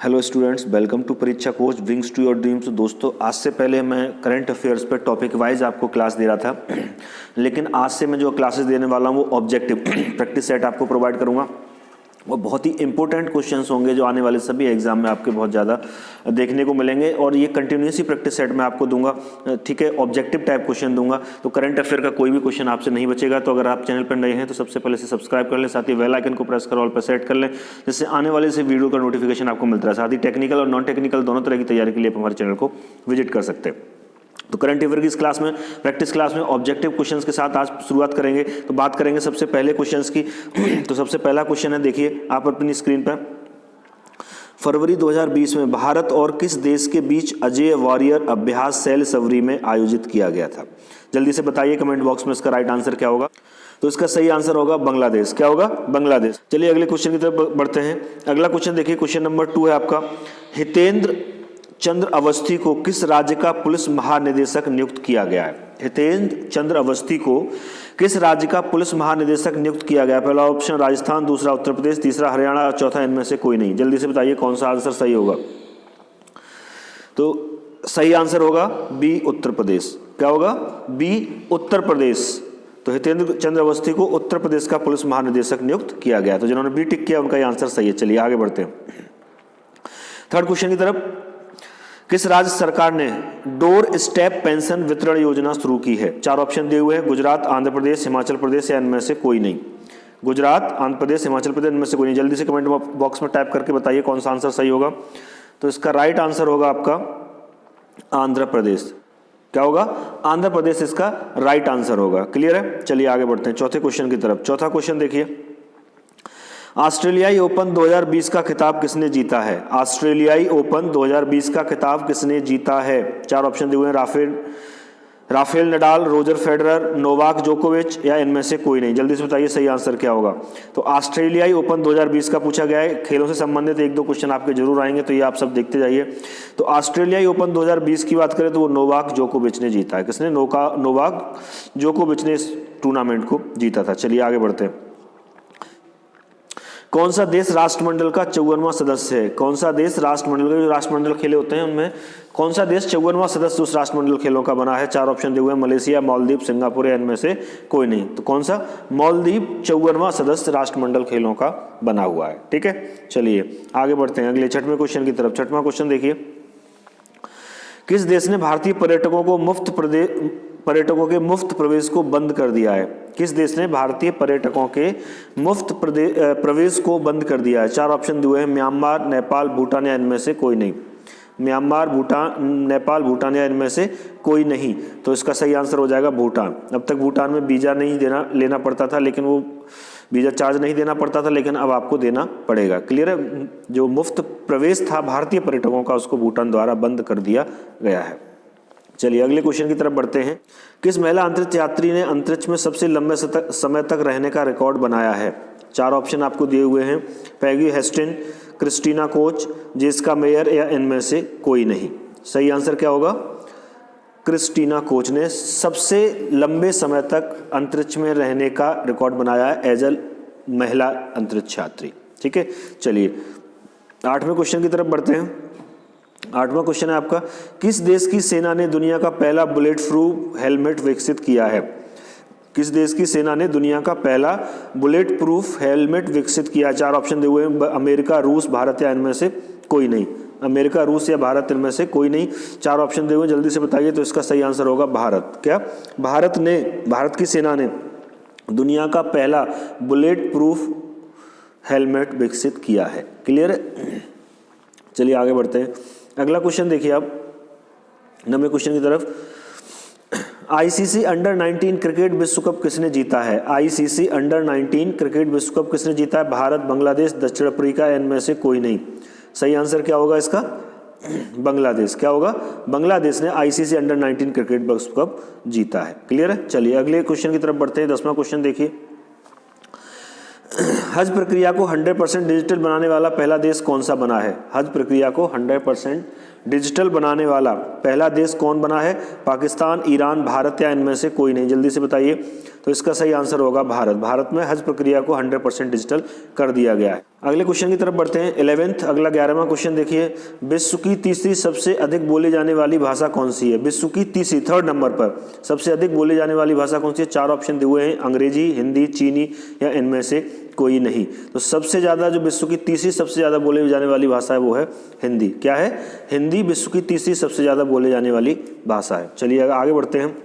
Hello students, welcome to Pariksha coach wings to your dreams. दोस्तों, आज से पहले मैं करंट अफेयर्स पर टॉपिक वाइज आपको क्लास दे रहा था, लेकिन आज से मैं जो क्लासेस देने वाला हूँ वो ऑब्जेक्टिव प्रैक्टिस सेट आपको प्रोवाइड करूँगा। वो बहुत ही इंपॉर्टेंट क्वेश्चंस होंगे जो आने वाले सभी एग्जाम में आपके बहुत ज़्यादा देखने को मिलेंगे, और ये कंटिन्यूस ही प्रैक्टिस सेट मैं आपको दूंगा। ठीक है, ऑब्जेक्टिव टाइप क्वेश्चन दूंगा, तो करंट अफेयर का कोई भी क्वेश्चन आपसे नहीं बचेगा। तो अगर आप चैनल पर नए हैं तो सबसे पहले से सब्सक्राइब कर लें, साथ ही बेल आइकन को प्रेस कर ऑल पर सेट कर लें, जिससे आने वाले से वीडियो का नोटिफिकेशन आपको मिलता है। साथ ही टेक्निकल और नॉन टेक्निकल दोनों तरह की तैयारी के लिए आप हमारे चैनल को विजिट कर सकते हैं। तो करंट अफेयर की इस क्लास में, प्रैक्टिस क्लास में ऑब्जेक्टिव क्वेश्चंस के साथ आज शुरुआत करेंगे। तो बात करेंगे सबसे पहले क्वेश्चंस की। तो सबसे पहला क्वेश्चन है, देखिए आप अपनी स्क्रीन पर। फरवरी 2020 में भारत और किस देश के बीच अजेय वॉरियर अभ्यास सैलसबरी में आयोजित किया गया था? जल्दी से बताइए कमेंट बॉक्स में इसका राइट आंसर क्या होगा। तो इसका सही आंसर होगा बांग्लादेश। क्या होगा? बांग्लादेश। चलिए अगले क्वेश्चन की तरफ बढ़ते हैं। अगला क्वेश्चन देखिए, क्वेश्चन नंबर 2 है आपका। हितेंद्र चंद्र अवस्थी को किस राज्य का पुलिस महानिदेशक नियुक्त किया गया है? हितेंद्र चंद्र अवस्थी को किस राज्य का पुलिस महानिदेशक नियुक्त किया गया? पहला ऑप्शन राजस्थान, दूसरा उत्तर प्रदेश, तीसरा हरियाणा और चौथा इनमें से कोई नहीं। जल्दी से बताइए कौन सा आंसर सही होगा। तो सही आंसर होगा बी, उत्तर प्रदेश। क्या होगा? बी, उत्तर प्रदेश। तो हितेंद्र चंद्र अवस्थी को उत्तर प्रदेश का पुलिस महानिदेशक नियुक्त किया गया। तो जिन्होंने बी टिक किया उनका ये आंसर सही है। चलिए आगे बढ़ते हैं थर्ड क्वेश्चन की तरफ। किस राज्य सरकार ने डोर स्टेप पेंशन वितरण योजना शुरू की है? 4 ऑप्शन दिए हुए हैं, गुजरात, आंध्र प्रदेश, हिमाचल प्रदेश या इनमें से कोई नहीं। गुजरात, आंध्र प्रदेश, हिमाचल प्रदेश, इनमें से कोई नहीं। जल्दी से कमेंट बॉक्स में टाइप करके बताइए कौन सा आंसर सही होगा। तो इसका राइट आंसर होगा आपका आंध्र प्रदेश। क्या होगा? आंध्र प्रदेश इसका राइट आंसर होगा। क्लियर है? चलिए आगे बढ़ते हैं चौथे क्वेश्चन की तरफ। चौथा क्वेश्चन देखिए, ऑस्ट्रेलियाई ओपन 2020 का खिताब किसने जीता है? ऑस्ट्रेलियाई ओपन 2020 का खिताब किसने जीता है? 4 ऑप्शन दिए हुए हैं, Rafael Nadal, Roger Federer, Novak जोकोविच या इनमें से कोई नहीं। जल्दी से बताइए सही आंसर क्या होगा। तो ऑस्ट्रेलियाई ओपन 2020 का पूछा गया है। खेलों से संबंधित 1-2 क्वेश्चन आपके जरूर आएंगे, तो ये आप सब देखते जाइए। तो ऑस्ट्रेलियाई ओपन 2020 की बात करें तो वो नोवाक जोकोविच ने जीता है। किसने? नोवाक जोकोविच ने इस टूर्नामेंट को जीता था। चलिए आगे बढ़ते हैं। कौन सा देश राष्ट्रमंडल का 54वां सदस्य है? कौन सा देश राष्ट्रमंडल का, जो राष्ट्रमंडल खेले होते हैं उनमें कौन सा देश 54वां सदस्य उस राष्ट्रमंडल खेलों का बना है? 4 ऑप्शन दिए हुए हैं, मलेशिया, मालदीव, सिंगापुर या इनमें से कोई नहीं। तो कौन सा? मालदीव 54वां सदस्य राष्ट्रमंडल खेलों का बना हुआ है। ठीक है, चलिए आगे बढ़ते हैं अगले छठवें क्वेश्चन की तरफ। छठवां क्वेश्चन देखिए, किस देश ने भारतीय पर्यटकों के मुफ्त प्रवेश को बंद कर दिया है? किस देश ने भारतीय पर्यटकों के मुफ्त प्रवेश को बंद कर दिया है? 4 ऑप्शन दिए हैं, म्यांमार, नेपाल, भूटान या इनमें से कोई नहीं। म्यांमार, भूटान, नेपाल, भूटान या इनमें से कोई नहीं। तो इसका सही आंसर हो जाएगा भूटान। अब तक भूटान में वीजा नहीं लेना पड़ता था, लेकिन वो वीजा चार्ज नहीं देना पड़ता था, लेकिन अब आपको देना पड़ेगा। क्लियर है? जो मुफ्त प्रवेश था भारतीय पर्यटकों का, उसको भूटान द्वारा बंद कर दिया गया है। चलिए अगले क्वेश्चन की तरफ बढ़ते हैं। किस महिला अंतरिक्ष यात्री ने अंतरिक्ष में सबसे लंबे समय तक रहने का रिकॉर्ड बनाया है? 4 ऑप्शन आपको दिए हुए हैं, पैगी हेस्टिन, क्रिस्टीना कोच, जेसिका मेयर या इनमें से कोई नहीं। सही आंसर क्या होगा? क्रिस्टीना कोच ने सबसे लंबे समय तक अंतरिक्ष में रहने का रिकॉर्ड बनाया है एज अ महिला अंतरिक्ष यात्री। ठीक है, चलिए 8वें क्वेश्चन की तरफ बढ़ते हैं। 8वां क्वेश्चन है आपका, किस देश की सेना ने दुनिया का पहला बुलेट प्रूफ हेलमेट विकसित किया है? किस देश की सेना ने दुनिया का पहला बुलेट प्रूफ हेलमेट विकसित किया? 4 ऑप्शन दिए हुए हैं, अमेरिका, रूस, भारत या इनमें से कोई नहीं। अमेरिका, रूस या भारत, इनमें से कोई नहीं। 4 ऑप्शन दिए हुए, जल्दी से बताइए। तो इसका सही आंसर होगा भारत। क्या? भारत की सेना ने दुनिया का पहला बुलेट प्रूफ हेलमेट विकसित किया है। क्लियर है? चलिए आगे बढ़ते हैं। अगला क्वेश्चन देखिए आप 9वें क्वेश्चन की तरफ। आईसीसी अंडर 19 क्रिकेट विश्व कप किसने जीता है? आईसीसी अंडर 19 क्रिकेट विश्व कप किसने जीता है? भारत, बांग्लादेश, दक्षिण अफ्रीका, इनमें से कोई नहीं। सही आंसर क्या होगा इसका? बांग्लादेश। क्या होगा? बांग्लादेश ने आईसीसी अंडर 19 क्रिकेट विश्व कप जीता है। क्लियर है? चलिए अगले क्वेश्चन की तरफ बढ़ते हैं। 10वां क्वेश्चन देखिए, हज प्रक्रिया को 100% डिजिटल बनाने वाला पहला देश कौन सा बना है? हज प्रक्रिया को 100% डिजिटल बनाने वाला पहला देश कौन बना है? पाकिस्तान, ईरान, भारत या इनमें से कोई नहीं? जल्दी से बताइए। तो इसका सही आंसर होगा भारत। भारत में हज प्रक्रिया को 100% डिजिटल कर दिया गया है। अगले क्वेश्चन की तरफ बढ़ते हैं। 11th अगला 11वां क्वेश्चन देखिए, विश्व की तीसरी सबसे अधिक बोली जाने वाली भाषा कौन सी है? विश्व की तीसरी, 3rd नंबर पर सबसे अधिक बोली जाने वाली भाषा कौन सी है? 4 ऑप्शन दिए हुए हैं, अंग्रेजी, हिंदी, चीनी या इनमें से कोई नहीं। तो सबसे ज़्यादा जो विश्व की तीसरी सबसे ज़्यादा बोली जाने वाली भाषा है वो है हिंदी। क्या है? हिंदी विश्व की तीसरी सबसे ज़्यादा बोली जाने वाली भाषा है। चलिए आगे बढ़ते हैं।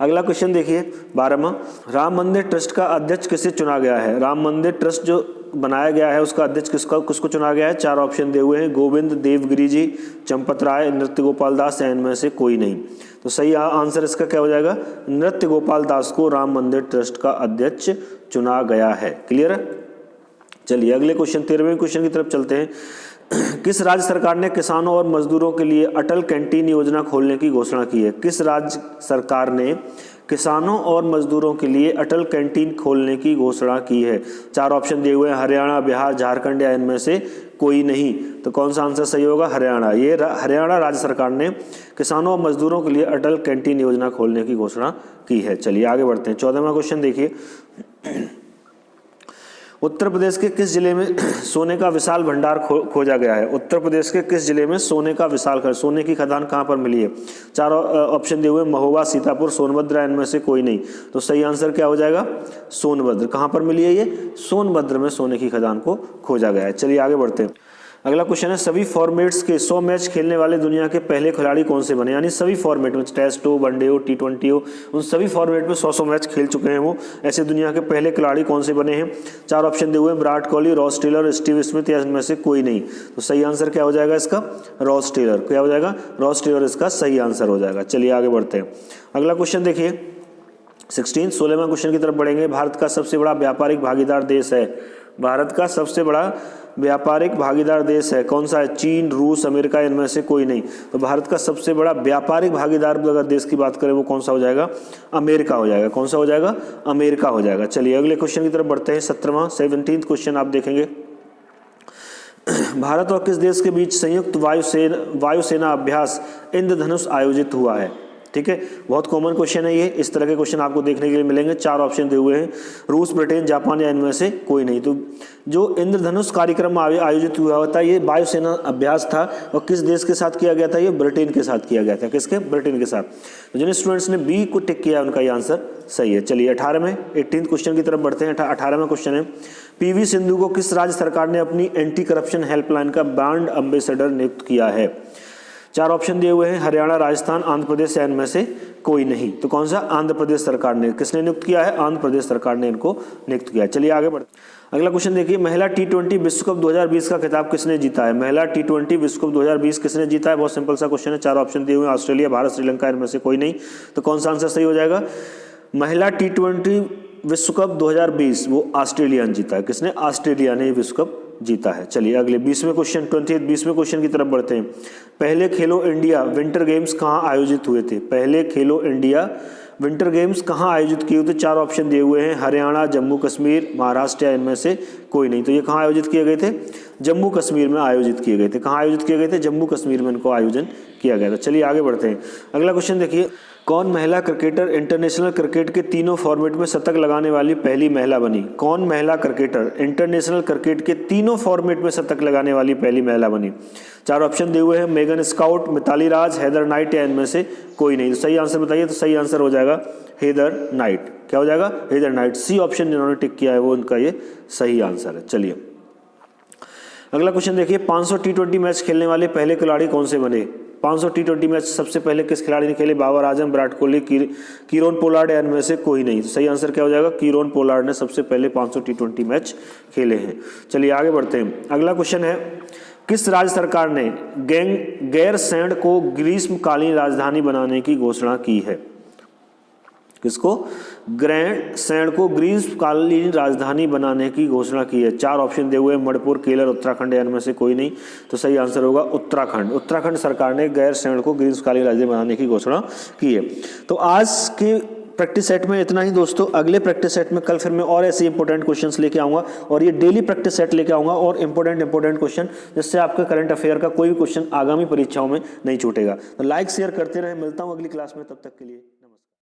अगला क्वेश्चन देखिए 12वां, राम मंदिर ट्रस्ट का अध्यक्ष किसे चुना गया है? राम मंदिर ट्रस्ट जो बनाया गया है उसका अध्यक्ष किसको चुना गया है? 4 ऑप्शन दिए हुए हैं, गोविंद देवगिरी जी, चंपत राय, नृत्य गोपाल दास या इनमें से कोई नहीं। तो सही आंसर इसका क्या हो जाएगा? नृत्य गोपाल दास को राम मंदिर ट्रस्ट का अध्यक्ष चुना गया है। क्लियर है? चलिए अगले क्वेश्चन 13वें क्वेश्चन की तरफ चलते हैं। किस राज्य सरकार ने किसानों और मजदूरों के लिए अटल कैंटीन योजना खोलने की घोषणा की है? किस राज्य सरकार ने किसानों और मजदूरों के लिए अटल कैंटीन खोलने की घोषणा की है? 4 ऑप्शन दिए हुए हैं, हरियाणा, बिहार, झारखंड या इनमें से कोई नहीं। तो कौन सा आंसर सही होगा? हरियाणा। ये हरियाणा राज्य सरकार ने किसानों और मजदूरों के लिए अटल कैंटीन योजना खोलने की घोषणा की है। चलिए आगे बढ़ते हैं। 14वां क्वेश्चन देखिए, उत्तर प्रदेश के किस जिले में सोने का विशाल भंडार खोजा गया है? उत्तर प्रदेश के किस जिले में सोने का विशाल सोने की खदान कहाँ पर मिली है? 4 ऑप्शन दिए हुए, महोबा, सीतापुर, सोनभद्र, इनमें से कोई नहीं। तो सही आंसर क्या हो जाएगा? सोनभद्र। कहाँ पर मिली है ये? सोनभद्र में सोने की खदान को खोजा गया है। चलिए आगे बढ़ते हैं। अगला क्वेश्चन है, सभी फॉर्मेट्स के 100 मैच खेलने वाले दुनिया के पहले खिलाड़ी कौन से बने? यानी सभी फॉर्मेट में, टेस्ट हो, वनडे हो, T20 हो, उन सभी फॉर्मेट में 100 मैच खेल चुके हैं वो। ऐसे दुनिया के पहले खिलाड़ी कौन से बने हैं? 4 ऑप्शन दिए हुए हैं, Virat Kohli, Ross Taylor, Steve Smith या इनमें से कोई नहीं। तो सही आंसर क्या हो जाएगा इसका? Ross Taylor. क्या हो जाएगा? रॉस टेलर इसका सही आंसर हो जाएगा। चलिए आगे बढ़ते हैं। अगला क्वेश्चन देखिए 16वां क्वेश्चन की तरफ बढ़ेंगे। भारत का सबसे बड़ा व्यापारिक भागीदार देश है? भारत का सबसे बड़ा व्यापारिक भागीदार देश है कौन सा है? चीन, रूस, अमेरिका, इनमें से कोई नहीं। तो भारत का सबसे बड़ा व्यापारिक भागीदार अगर देश की बात करें वो कौन सा हो जाएगा? अमेरिका हो जाएगा। कौन सा हो जाएगा? अमेरिका हो जाएगा। चलिए अगले क्वेश्चन की तरफ बढ़ते हैं। 17th क्वेश्चन आप देखेंगे, भारत और किस देश के बीच संयुक्त वायुसेना अभ्यास इंद्रधनुष आयोजित हुआ है? ठीक है, बहुत कॉमन क्वेश्चन है ये। इस तरह के क्वेश्चन आपको देखने के लिए मिलेंगे। 4 ऑप्शन दिए हुए हैं, रूस, ब्रिटेन, जापान या इनमें से कोई नहीं। तो जो इंद्रधनुष कार्यक्रम आयोजित हुआ था ये वायुसेना अभ्यास था और किस देश के साथ किया गया था? ये ब्रिटेन के साथ किया गया था। किसके? ब्रिटेन के साथ। तो जिन स्टूडेंट्स ने बी को टिक किया उनका ये आंसर सही है। चलिए 18th क्वेश्चन की तरफ बढ़ते हैं। 18वां क्वेश्चन है, PV सिंधु को किस राज्य सरकार ने अपनी एंटी करप्शन हेल्पलाइन का ब्रांड एम्बेसडर नियुक्त किया है? 4 ऑप्शन दिए हुए हैं, हरियाणा, राजस्थान, आंध्र प्रदेश या इनमें से कोई नहीं। तो कौन सा? आंध्र प्रदेश सरकार ने। किसने नियुक्त किया है? आंध्र प्रदेश सरकार ने इनको नियुक्त किया है। चलिए आगे बढ़ते हैं। अगला क्वेश्चन देखिए, महिला T20 विश्व कप 2020 का खिताब किसने जीता है? महिला T20 विश्व कप 2020 किसने जीता है? बहुत सिंपल सा क्वेश्चन है। 4 ऑप्शन दिए हुए हैं, ऑस्ट्रेलिया, भारत, श्रीलंका, इनमें से कोई नहीं। तो कौन सा आंसर सही हो जाएगा? महिला T20 विश्व कप 2020 वो ऑस्ट्रेलिया ने जीता है। किसने? ऑस्ट्रेलिया ने विश्व कप जीता है। चलिए अगले 20वें क्वेश्चन की तरफ बढ़ते हैं। पहले खेलो इंडिया विंटर गेम्स कहाँ आयोजित हुए थे? पहले खेलो इंडिया विंटर गेम्स कहाँ आयोजित किए हुए थे? 4 ऑप्शन दिए हुए हैं, हरियाणा, जम्मू कश्मीर, महाराष्ट्र या इनमें से कोई नहीं। तो ये कहाँ आयोजित किए गए थे? जम्मू कश्मीर में आयोजित किए गए थे। कहाँ आयोजित किए गए थे? जम्मू कश्मीर में इनको आयोजन किया गया था। चलिए आगे बढ़ते हैं। अगला क्वेश्चन देखिए, कौन महिला क्रिकेटर इंटरनेशनल क्रिकेट के तीनों फॉर्मेट में शतक लगाने वाली पहली महिला बनी? कौन महिला क्रिकेटर इंटरनेशनल क्रिकेट के तीनों फॉर्मेट में शतक लगाने वाली पहली महिला बनी? 4 ऑप्शन दिए हुए हैं, मेगन स्काउट, मिताली राज, हेदर नाइट या इनमें से कोई नहीं। तो सही आंसर बताइए। तो सही आंसर हो जाएगा हेदर नाइट। क्या हो जाएगा? Heather night. सी ऑप्शन जिन्होंने टिक किया है वो उनका ये सही आंसर है। चलिए अगला क्वेश्चन देखिए, 500 T20 मैच खेलने वाले पहले खिलाड़ी कौन से बने? 500 T20 मैच सबसे पहले किस खिलाड़ी ने खेले? बाबर आजम, विराट कोहली, कीरोन पोलार्ड या इनमें से कोई नहीं। तो सही आंसर क्या हो जाएगा? कीरोन पोलार्ड ने सबसे पहले 500 T20 मैच खेले हैं। चलिए आगे बढ़ते हैं। अगला क्वेश्चन है, किस राज्य सरकार ने गैरसैंण को ग्रीष्मकालीन राजधानी बनाने की घोषणा की है? किसको? गैरसैंण को ग्रीष्मकालीन राजधानी बनाने की घोषणा की है। 4 ऑप्शन दिए हुए हैं, मणिपुर, केरल, उत्तराखंड या इनमें से कोई नहीं। तो सही आंसर होगा उत्तराखंड। उत्तराखंड सरकार ने गैरसैंण को ग्रीष्मकालीन राजधानी बनाने की घोषणा की है। तो आज के प्रैक्टिस सेट में इतना ही दोस्तों। अगले प्रैक्टिस सेट में कल फिर मैं और ऐसे इंपॉर्टेंट क्वेश्चंस लेके आऊँगा और ये डेली प्रैक्टिस सेट लेके आऊँगा और इंपॉर्टेंट क्वेश्चन, जिससे आपके करंट अफेयर का कोई भी क्वेश्चन आगामी परीक्षाओं में नहीं छूटेगा। तो लाइक शेयर करते रहे। मिलता हूँ अगली क्लास में, तब तक के लिए।